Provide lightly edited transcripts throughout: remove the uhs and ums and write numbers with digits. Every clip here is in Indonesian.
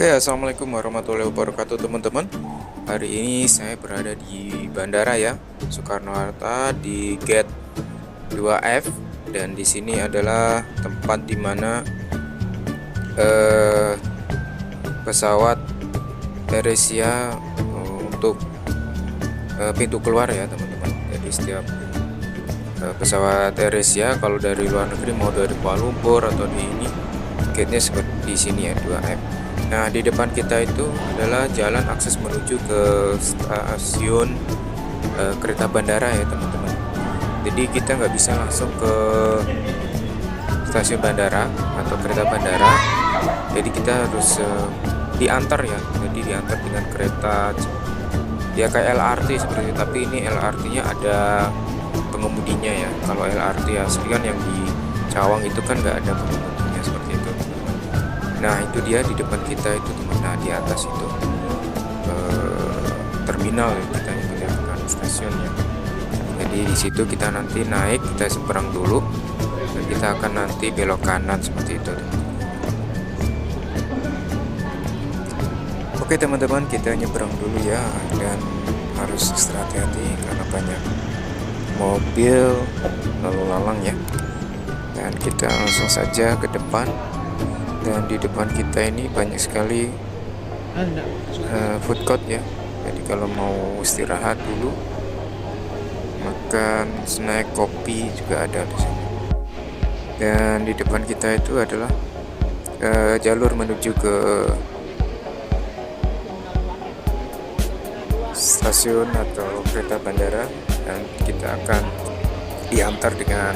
Oke, assalamualaikum warahmatullahi wabarakatuh teman-teman. Hari ini saya berada di bandara ya, Soekarno-Hatta di gate 2F, dan di sini adalah tempat dimana pesawat AirAsia untuk pintu keluar ya teman-teman. Jadi setiap pesawat AirAsia kalau dari luar negeri mau dari Kuala Lumpur atau di ini, gate-nya seperti di sini ya, 2F. Nah, di depan kita itu adalah jalan akses menuju ke stasiun kereta bandara ya teman-teman. Jadi kita nggak bisa langsung ke stasiun bandara atau kereta bandara. Jadi kita harus diantar ya. Jadi diantar dengan kereta ya kayak LRT seperti itu. Tapi ini LRT-nya ada pengemudinya ya. Kalau LRT asli kan yang di Cawang itu kan nggak ada pengemudinya seperti itu. Nah, itu dia di depan kita itu teman. Nah, di atas itu terminal ya, kita nyebutnya, bukan stasiunnya. Jadi di situ kita nanti naik, kita seberang dulu dan kita akan nanti belok kanan seperti itu teman. Oke teman-teman, kita nyebrang dulu ya, dan harus ekstra hati-hati karena banyak mobil lalu lalang ya. Dan kita langsung saja ke depan. Dan di depan kita ini banyak sekali food court ya. Jadi kalau mau istirahat dulu, makan snack, kopi juga ada di sini. Dan di depan kita itu adalah jalur menuju ke stasiun atau kereta bandara, dan kita akan diantar dengan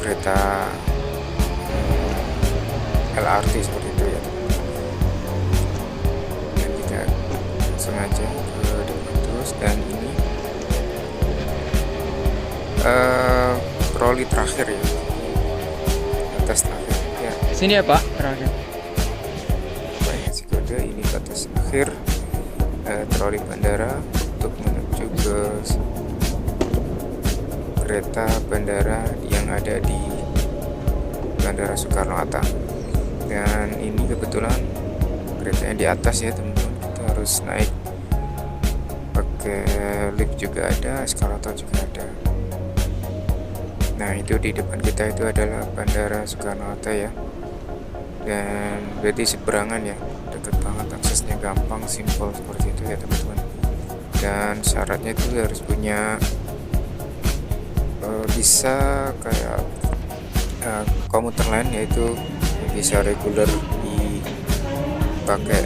kereta LRT seperti itu ya. Dan kita sengaja ke depan terus, dan ini troli terakhir ya, atas terakhir ya. Sini ya Pak, terakhir. Baik, si kode ini ke atas akhir troli bandara untuk menuju ke kereta bandara yang ada di Bandara Soekarno-Hatta. Dan ini kebetulan keretanya di atas ya teman-teman, kita harus naik pakai lift juga ada, eskalator juga ada. Nah, itu di depan kita itu adalah Bandara Soekarno-Hatta ya, dan berarti seberangan ya, deket banget, aksesnya gampang, simpel seperti itu ya teman-teman. Dan syaratnya itu harus punya bisa kayak komuter lain, yaitu bisa reguler dipakai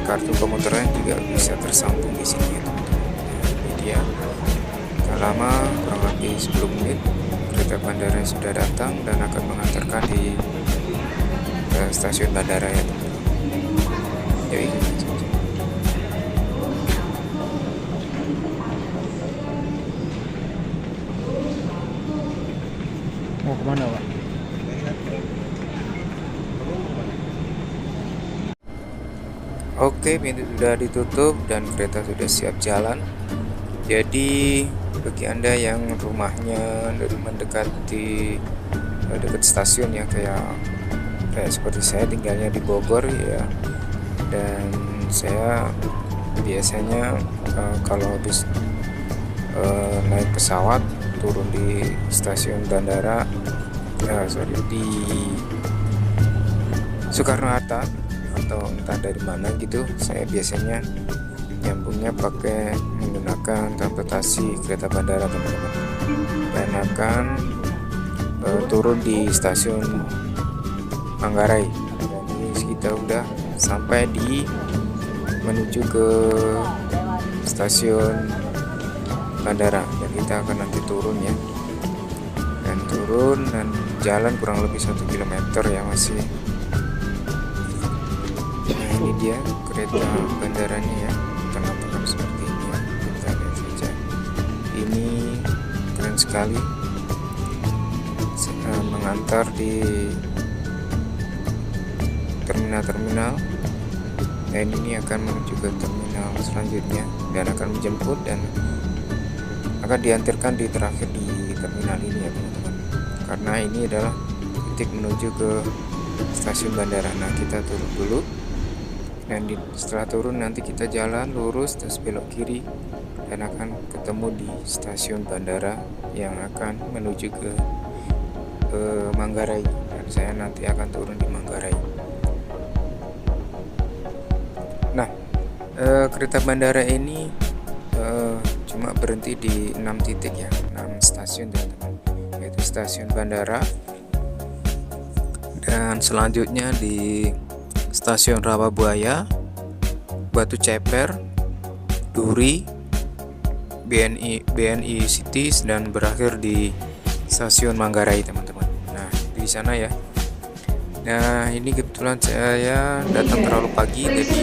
kartu komuter lain juga bisa tersambung di sini ya teman-teman. Ini dia, tak lama, kurang lebih 10 menit kereta bandara sudah datang dan akan mengantarkan di stasiun bandara ya teman-teman. Jadi Mau kemana Pak? oke, pintu sudah ditutup dan kereta sudah siap jalan. Jadi bagi Anda yang rumahnya mendekati dekat stasiun ya, kayak seperti saya tinggalnya di Bogor ya, dan saya biasanya kalau habis naik pesawat turun di stasiun bandara di Soekarno-Hatta atau entah dari mana gitu, saya biasanya nyambungnya pakai menggunakan transportasi kereta bandara teman-teman, dan akan turun di stasiun Manggarai. Dan ini kita udah sampai di menuju ke stasiun bandara, dan kita akan nanti turun ya, dan turun dan jalan kurang lebih 1 km ya masih. Nah, ini dia kereta bandaranya ya, penampakan seperti ini ya, kita lihat saja. Ini keren sekali, mengantar di terminal-terminal, dan ini akan menuju ke terminal selanjutnya dan akan menjemput dan akan diantarkan di terakhir di terminal ini ya teman-teman, karena ini adalah titik menuju ke stasiun bandara. Nah, kita turun dulu Dan setelah turun nanti kita jalan lurus terus belok kiri dan akan ketemu di stasiun bandara yang akan menuju ke Manggarai. Dan saya nanti akan turun di Manggarai. Nah, kereta bandara ini cuma berhenti di 6 titik ya, 6 stasiun teman-teman, yaitu stasiun bandara, dan selanjutnya di stasiun Rawabuaya, Batu Ceper, Duri, BNI City, dan berakhir di stasiun Manggarai teman-teman. Nah, di sana ya. Nah, ini kebetulan saya datang terlalu pagi, jadi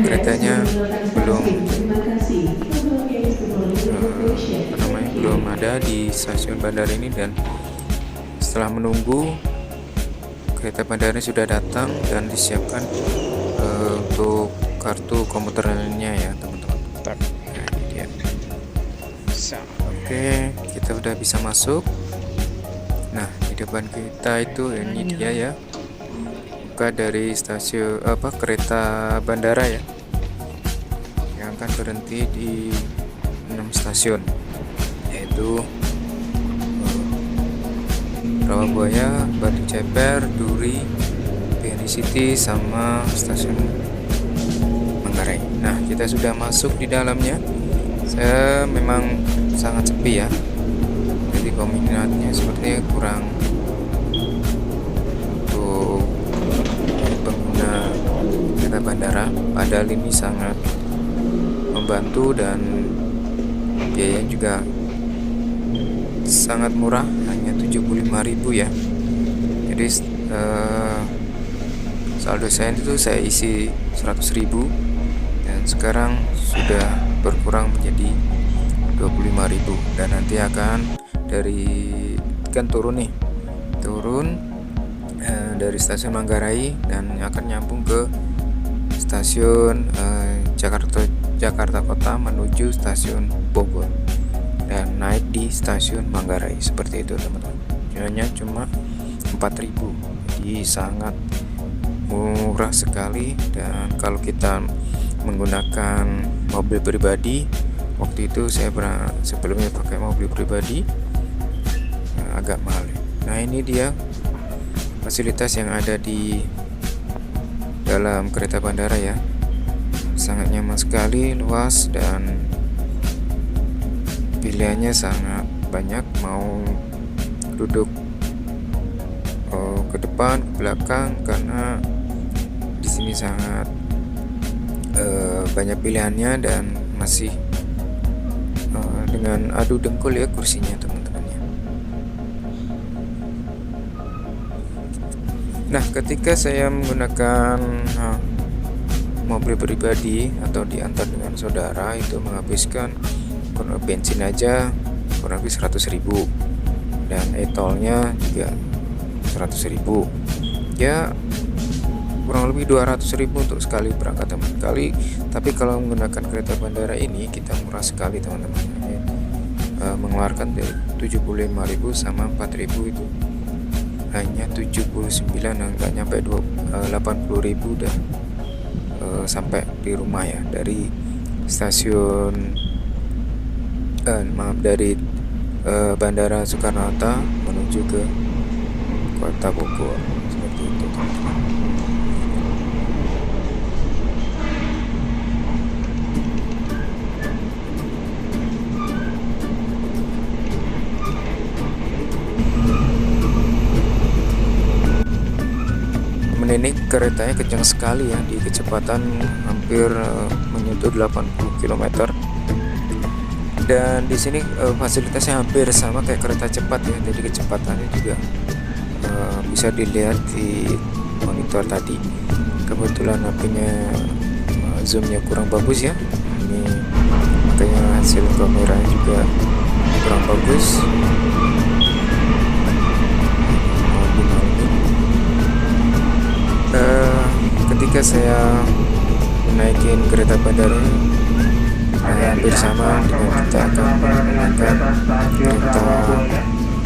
keretanya belum ada di stasiun bandara ini. Dan setelah menunggu, kereta bandara sudah datang dan disiapkan untuk kartu komuternya ya teman-teman. Nah, ini dia. Oke, kita udah bisa masuk. Nah, di depan kita itu ini dia ya, buka dari stasiun kereta bandara ya, yang akan berhenti di 6 stasiun, yaitu Rawabuaya, Batu Ceper, Duri, BNI City, sama stasiun Manggarai. Nah, kita sudah masuk di dalamnya. Saya memang sangat sepi ya, jadi peminatnya sepertinya kurang untuk pengguna kereta bandara. Padahal ini sangat membantu dan biayanya juga sangat murah, hanya 75.000 ya. Jadi saldo saya itu saya isi 100.000 dan sekarang sudah berkurang menjadi 25.000. Dan nanti akan turun dari stasiun Manggarai dan akan nyambung ke stasiun Jakarta Kota menuju stasiun Bogor dan naik di stasiun Manggarai. Seperti itu teman-teman. Biayanya cuma 4.000, jadi sangat murah sekali. Dan kalau kita menggunakan mobil pribadi, waktu itu saya sebelumnya pakai mobil pribadi, agak mahal. Nah, ini dia fasilitas yang ada di dalam kereta bandara ya, sangat nyaman sekali, luas, dan pilihannya sangat banyak. Mau duduk ke depan, ke belakang, karena di sini sangat banyak pilihannya dan masih dengan adu dengkul ya kursinya teman-teman ya. Nah, ketika saya menggunakan mobil pribadi atau diantar dengan saudara, itu menghabiskan bensin aja kurang lebih 100.000 dan e-tolnya juga 100.000 ya, kurang lebih 200.000 untuk sekali berangkat teman-teman. Tapi kalau menggunakan kereta bandara ini kita murah sekali teman-teman, mengeluarkan dari 75.000 sama 4.000 itu hanya 79, nggak nyampe 80.000 dan sampai di rumah ya, dari stasiun dari Bandara Soekarno-Hatta menuju ke Kota Bogor. Seperti itu teman-teman. Ini keretanya kencang sekali ya, di kecepatan hampir menyentuh 80 km. Dan di sini fasilitasnya hampir sama kayak kereta cepat ya, jadi kecepatannya juga bisa dilihat di monitor tadi. Kebetulan HP-nya zoomnya kurang bagus ya, ini makanya hasil kameranya juga kurang bagus. Ketika saya menaikin kereta bandara hampir sama dengan kita akan menggunakan kereta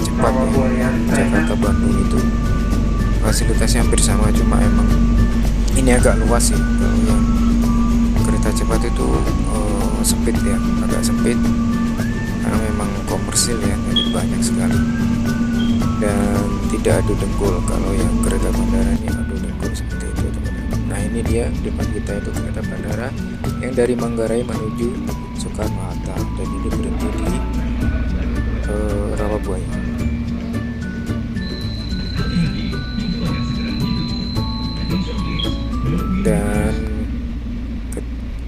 cepat ya, Jakarta Bandung, itu fasilitasnya hampir sama, cuma emang ini agak luas sih. Kalau yang kereta cepat itu sempit ya, agak sempit karena memang komersil ya, jadi banyak sekali dan tidak adu dengkul. Kalau yang kereta bandara ini adu dengkul seperti itu teman-teman. Nah ini dia depan kita itu kereta bandara yang dari Manggarai menuju Soekarno-Hatta, dan ini berhenti di Rawabuaya. Dan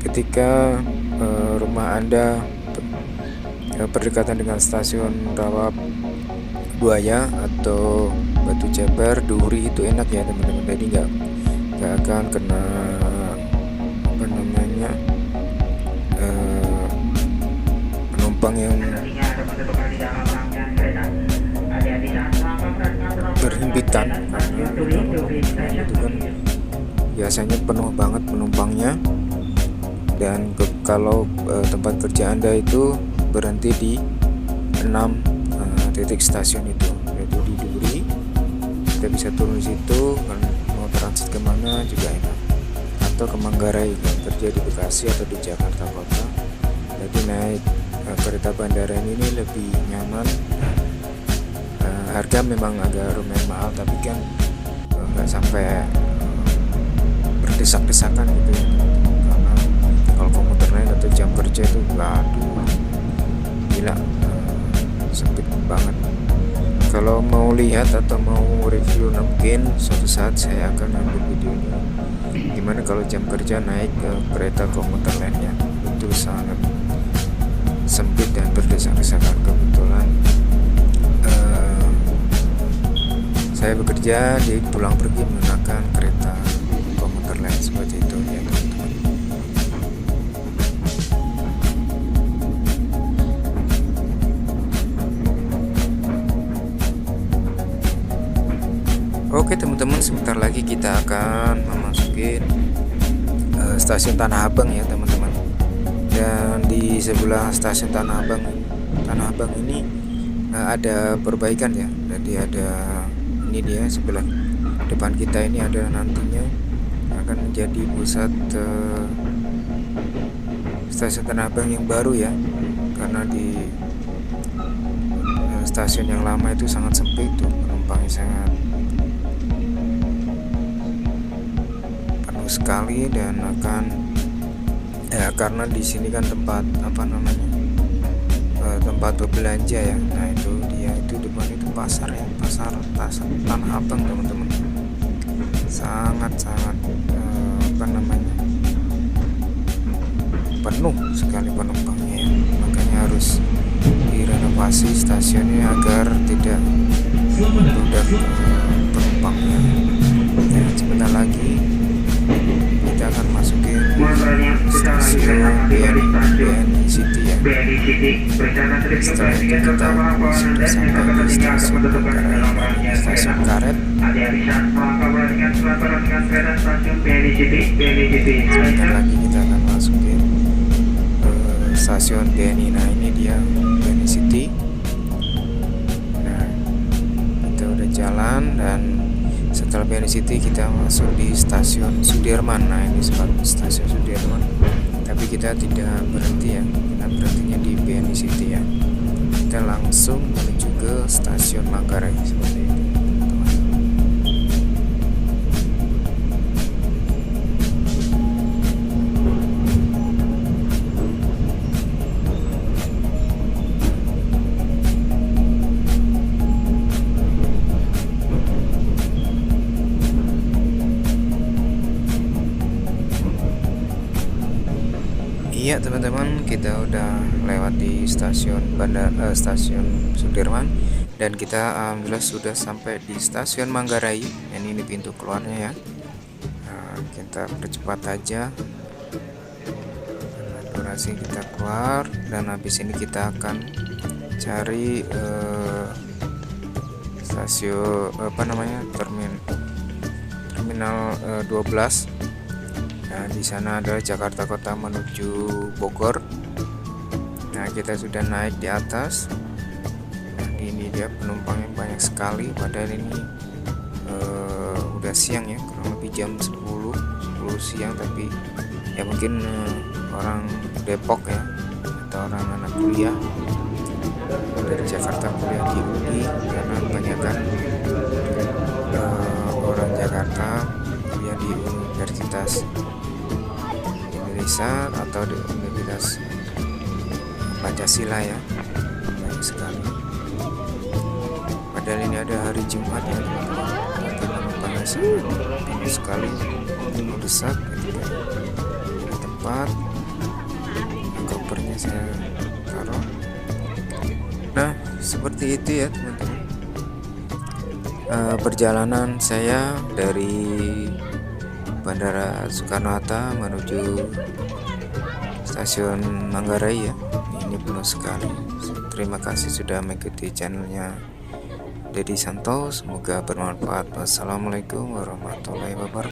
ketika rumah Anda berdekatan dengan stasiun Rawabuaya atau Batu Jabar, Duri, itu enak ya teman-teman. Jadi nggak akan kena apa namanya penumpang yang berhimpitan, karena itu kan biasanya penuh banget penumpangnya. Dan kalau tempat kerja Anda itu berhenti di 6 titik stasiun itu, yaitu di Duri, kita bisa turun di situ. Mau transit kemana juga enak, atau ke Manggarai yang kerja di Bekasi atau di Jakarta Kota. Jadi naik kereta bandara ini lebih nyaman. Harga memang agak lumayan mahal, tapi kan nggak sampai berdesak-desakan gitu ya. Karena kalau komuter lain atau jam kerja itu waduh gila, sempit banget. Kalau mau lihat atau mau review, mungkin suatu saat saya akan ambil videonya gimana kalau jam kerja naik ke kereta komuter lainnya. Itu sangat sempit dan berdesak-desakan. Kebetulan saya bekerja di pulang pergi menggunakan kereta komuter lain seperti itu ya teman-teman. Oke teman-teman, sebentar lagi kita akan memasuki stasiun Tanah Abang ya teman-teman. Dan di sebelah stasiun Tanah Abang ini ada perbaikan ya. Jadi ada, ini dia sebelah depan kita ini ada nantinya akan menjadi pusat stasiun Tanah Abang yang baru ya. Karena di stasiun yang lama itu sangat sempit tuh, penumpangnya sangat penuh sekali. Dan akan karena di sini kan tempat apa namanya tempat berbelanja ya. Nah itu dia, itu depan itu pasar ya, pasar Tanah Abang teman-teman. Sangat apa namanya penuh sekali penumpangnya ya. Makanya harus direnovasi stasiunnya agar tidak membludak penumpangnya. Ya, sebentar lagi kita akan masukin stasiun BNI City ya. Setelah itu kita sudah sampai di stasiun Manggarai, stasiun Karet. Sebentar lagi kita akan masukin stasiun BNI. Nah ini dia BNI City. Nah kita udah jalan, dan setelah BNI City kita masuk di stasiun Sudirman. Nah ini stasiun Sudirman, tapi kita tidak berhenti ya, kita berhentinya di BNI City ya. Kita langsung menuju ke stasiun Manggarai seperti itu. Iya teman-teman, kita udah lewat di stasiun stasiun Sudirman, dan kita alhamdulillah sudah sampai di stasiun Manggarai. Ini pintu keluarnya ya. Nah, kita percepat aja karena durasi kita keluar, dan habis ini kita akan cari stasiun apa namanya terminal 12. Nah, di sana adalah Jakarta Kota menuju Bogor. Nah, kita sudah naik di atas. Nah, ini dia penumpangnya banyak sekali. Padahal ini udah siang ya, kurang lebih jam 10 siang, tapi ya mungkin orang Depok ya, atau orang anak kuliah dari Jakarta kuliah di UI, karena kebanyakan orang Jakarta kuliah di Universitas Indonesia atau di Universitas Pancasila ya, banyak sekali. Padahal ini ada hari Jumat ya teman-teman, tapi penumpangnya sangat penuh sekali, mendesak ketika di tempat kopernya saya taruh. Nah, seperti itu ya teman-teman, perjalanan saya dari Bandara Soekarno-Hatta menuju stasiun Manggarai ya. Ini penuh sekali. Terima kasih sudah mengikuti channelnya Dedi Santo, semoga bermanfaat. Wassalamualaikum warahmatullahi wabarakatuh.